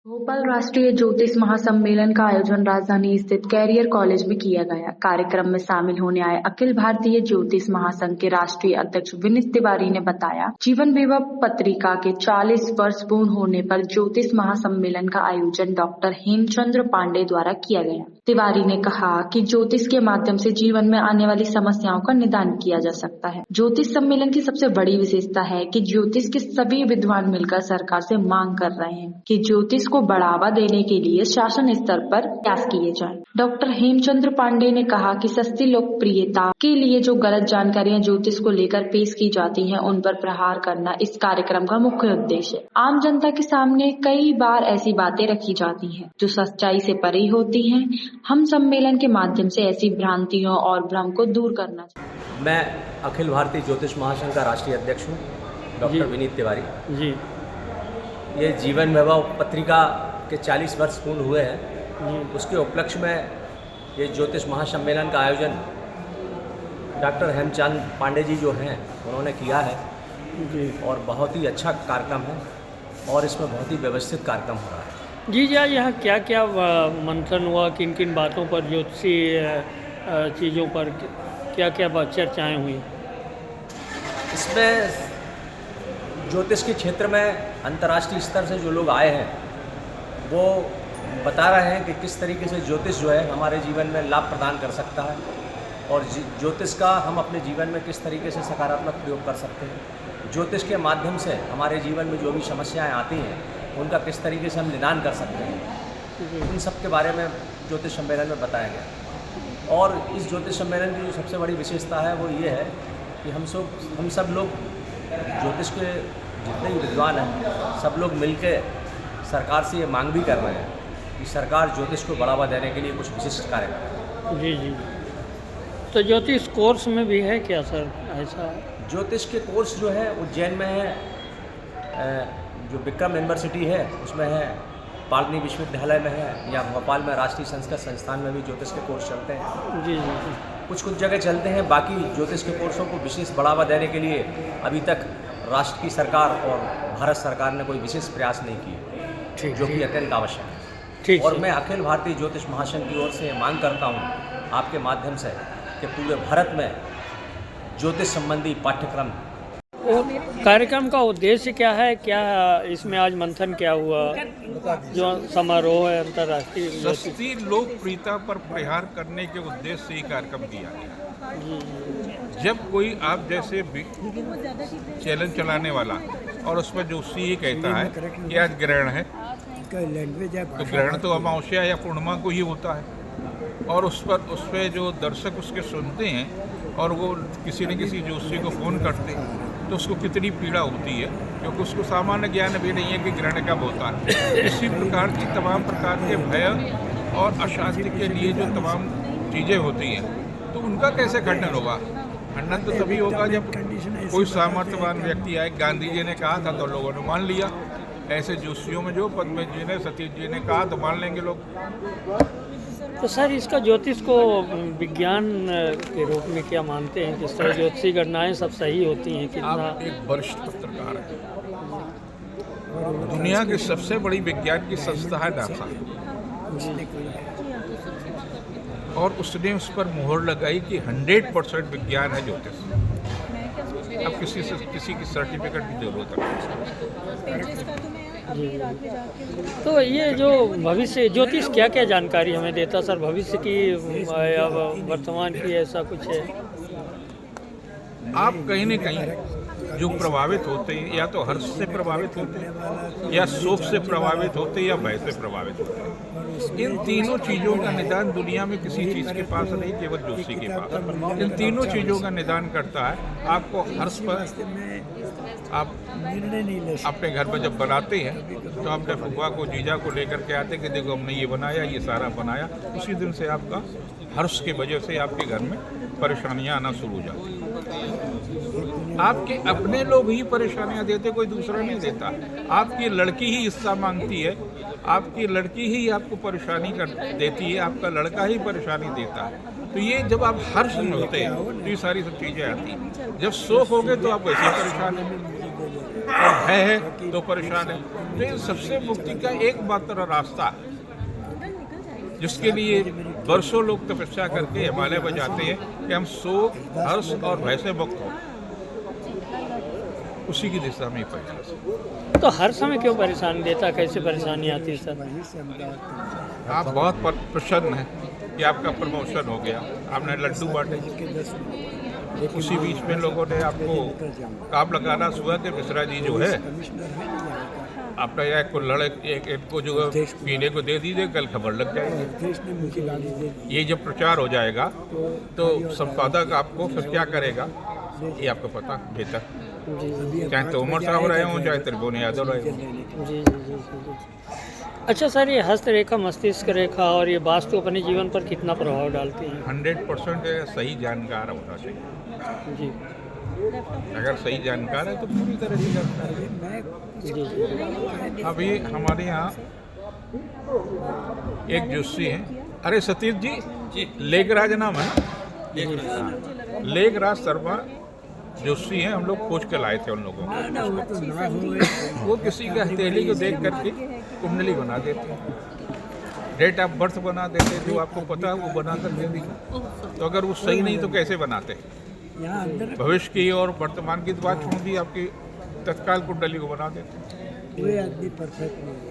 भोपाल राष्ट्रीय ज्योतिष महासम्मेलन का आयोजन राजधानी स्थित कैरियर कॉलेज में किया गया। कार्यक्रम में शामिल होने आए अखिल भारतीय ज्योतिष महासंघ के राष्ट्रीय अध्यक्ष विनीत तिवारी ने बताया, जीवन वैभव पत्रिका के 40 वर्ष पूर्ण होने पर ज्योतिष महासम्मेलन का आयोजन डॉक्टर हेमचंद्र पांडे द्वारा किया गया। तिवारी ने कहा कि ज्योतिष के माध्यम से जीवन में आने वाली समस्याओं का निदान किया जा सकता है। ज्योतिष सम्मेलन की सबसे बड़ी विशेषता है कि ज्योतिष के सभी विद्वान मिलकर सरकार से मांग कर रहे हैं कि ज्योतिष को बढ़ावा देने के लिए शासन स्तर पर प्रयास किए जाएं। डॉक्टर हेमचंद्र पांडे ने कहा कि सस्ती लोकप्रियता के लिए जो गलत जानकारियां ज्योतिष को लेकर पेश की जाती हैं, उन पर प्रहार करना इस कार्यक्रम का मुख्य उद्देश्य है। आम जनता के सामने कई बार ऐसी बातें रखी जाती हैं जो सच्चाई से परे होती हैं। हम सम्मेलन के माध्यम से ऐसी भ्रांतियों और भ्रम को दूर करना चाहते हैं। मैं अखिल भारतीय ज्योतिष महासंघ का राष्ट्रीय अध्यक्ष हूँ, डॉक्टर विनीत तिवारी जी। ये जीवन वैभव पत्रिका के 40 वर्ष पूर्ण हुए हैं। उसके उपलक्ष्य में ये ज्योतिष महासम्मेलन का आयोजन डॉक्टर हेमचंद पांडे जी जो हैं उन्होंने किया है जी। और बहुत ही अच्छा कार्यक्रम है और इसमें बहुत ही व्यवस्थित कार्यक्रम हो रहा है। जी जी, यहाँ क्या क्या मंथन हुआ, किन किन बातों पर, ज्योतिषी चीज़ों पर क्या क्या चर्चाएँ हुई? इसमें ज्योतिष के क्षेत्र में अंतर्राष्ट्रीय स्तर से जो लोग आए हैं वो बता रहे हैं कि किस तरीके से ज्योतिष जो है हमारे जीवन में लाभ प्रदान कर सकता है और ज्योतिष का हम अपने जीवन में किस तरीके से सकारात्मक प्रयोग कर सकते हैं। ज्योतिष के माध्यम से हमारे जीवन में जो भी समस्याएं आती हैं उनका किस तरीके से हम निदान कर सकते हैं, इन सब के बारे में ज्योतिष सम्मेलन में बताया गया। और इस ज्योतिष सम्मेलन की जो सबसे बड़ी विशेषता है वो ये है कि हम सब लोग ज्योतिष के जितने भी विद्वान हैं सब लोग मिलकर सरकार से ये मांग भी कर रहे हैं कि सरकार ज्योतिष को बढ़ावा देने के लिए कुछ विशिष्ट कार्य करे। जी जी। तो ज्योतिष कोर्स में भी है क्या सर ऐसा? ज्योतिष के कोर्स जो है उज्जैन में है, जो विक्रम यूनिवर्सिटी है उसमें है, पालनी विश्वविद्यालय में है, या भोपाल में राष्ट्रीय संस्कृत संस्थान में भी ज्योतिष के कोर्स चलते हैं। जी जी जी। कुछ जगह चलते हैं। बाकी ज्योतिष के कोर्सों को विशेष बढ़ावा देने के लिए अभी तक राष्ट्र की सरकार और भारत सरकार ने कोई विशेष प्रयास नहीं किए, जो कि अत्यंत आवश्यक है। और मैं अखिल भारतीय ज्योतिष महासंघ की ओर से मांग करता हूँ आपके माध्यम से कि पूरे भारत में ज्योतिष संबंधी पाठ्यक्रम। कार्यक्रम का उद्देश्य क्या है, क्या इसमें आज मंथन क्या हुआ, जो समारोह है अंतर्राष्ट्रीय? सस्ती लोकप्रियता पर प्रहार करने के उद्देश्य से ही कार्यक्रम किया गया। जब कोई आप जैसे चैलेंज चलाने वाला और उसमें जोशी ये कहता है कि आज ग्रहण है, तो ग्रहण तो अमावस्या या पूर्णिमा को ही होता है, और उस पर जो दर्शक उसके सुनते हैं और वो किसी न किसी जोशी को फ़ोन करते हैं तो उसको कितनी पीड़ा होती है, क्योंकि उसको सामान्य ज्ञान भी नहीं है कि ग्रहण कब होता है। इसी प्रकार की तमाम प्रकार के भय और अशांति के लिए जो तमाम चीज़ें होती हैं तो उनका कैसे खंडन होगा? खंडन तो तभी होगा जब कोई सामर्थ्यवान व्यक्ति आए। गांधी जी ने कहा था तो लोगों ने मान लिया। ऐसे जोशियों में जो पद्म जी ने, सतीश जी ने कहा तो मान लेंगे लोग। तो सर इसका ज्योतिष को विज्ञान के रूप में क्या मानते हैं? किस तरह ज्योतिषी गणनाएं सब सही होती हैं? कितना? आप एक वरिष्ठ पत्रकार हैं, दुनिया की सबसे बड़ी विज्ञान की संस्था है नासा, और उसने उस पर मोहर लगाई कि 100% विज्ञान है ज्योतिष। अब किसी की सर्टिफिकेट की जरूरत है। तो ये जो भविष्य ज्योतिष क्या क्या जानकारी हमें देता सर, भविष्य की या वर्तमान की, ऐसा कुछ है? आप कहीं न कहीं जो प्रभावित होते हैं या तो हर्ष से प्रभावित होते हैं, या शोक से प्रभावित होते हैं, या भय से प्रभावित होते हैं। इन तीनों चीज़ों का निदान दुनिया में किसी चीज़ के पास नहीं, केवल जोशी के पास। इन तीनों चीज़ों का निदान करता है। आपको हर्ष पर आप अपने घर में जब बनाते हैं तो अपने फुफा को, जीजा को लेकर के आते कि देखो हमने ये बनाया, ये सारा बनाया। उसी दिन से आपका हर्ष की वजह से आपके घर में परेशानियां आना शुरू हो जाती हैं। आपके अपने लोग ही परेशानियां देते, कोई दूसरा नहीं देता। आपकी लड़की ही हिस्सा मांगती है, आपकी लड़की ही आपको परेशानी कर देती है, आपका लड़का ही परेशानी देता है। तो ये जब आप हर्ष में होते हैं तो ये सारी सब चीज़ें आती हैं। जब शोक हो गए तो आप वैसे परेशान हैं। और है तो परेशान है। तो इन सबसे मुक्ति का एकमात्र रास्ता, जिसके लिए वर्षों लोग तपस्या करके हिमालय पर जाते हैं कि हम शोक, हर्ष और भय से मुक्त हों, उसी की दिशा में प्रयास। तो हर समय क्यों परेशानी देता, कैसे परेशानी आती है सर? आप बहुत प्रसन्न हैं कि आपका प्रमोशन हो गया, आपने लड्डू बांटे, उसी बीच में लोगों ने आपको काम लगाना हुआ कि मिश्रा जी जो है आपका एक को एक को जो पीने को दे दीजिए, कल खबर लग जाएगी। ये जब प्रचार हो जाएगा तो संपादक आपको फिर क्या करेगा ये आपको पता बेहतर, चाहे तोमर साहब रहे हों चाहे त्रिभुवन यादव रहे हों। जी। अच्छा सर, ये हस्तरेखा, मस्तिष्क रेखा और ये वास्तु अपने जीवन पर कितना प्रभाव डालती है? 100% सही जानकार होना चाहिए जी अगर सही जानकार है तो पूरी तरह से जानकार है। जी। अभी हमारे यहाँ एक जोशी हैं, अरे सतीश जी, लेखराज नाम है ना, लेखराज शर्मा जोशी हैं, हम लोग खोज के लाए थे उन लोगों को। वो किसी का हथेली को देख करके कुंडली बना देते, डेट ऑफ बर्थ बना देते, जो आपको पता है वो बना कर दे दी। तो अगर वो सही नहीं तो कैसे बनाते? भविष्य की और वर्तमान की बात छोड़ दी, आपकी तत्काल कुंडली को बना देते।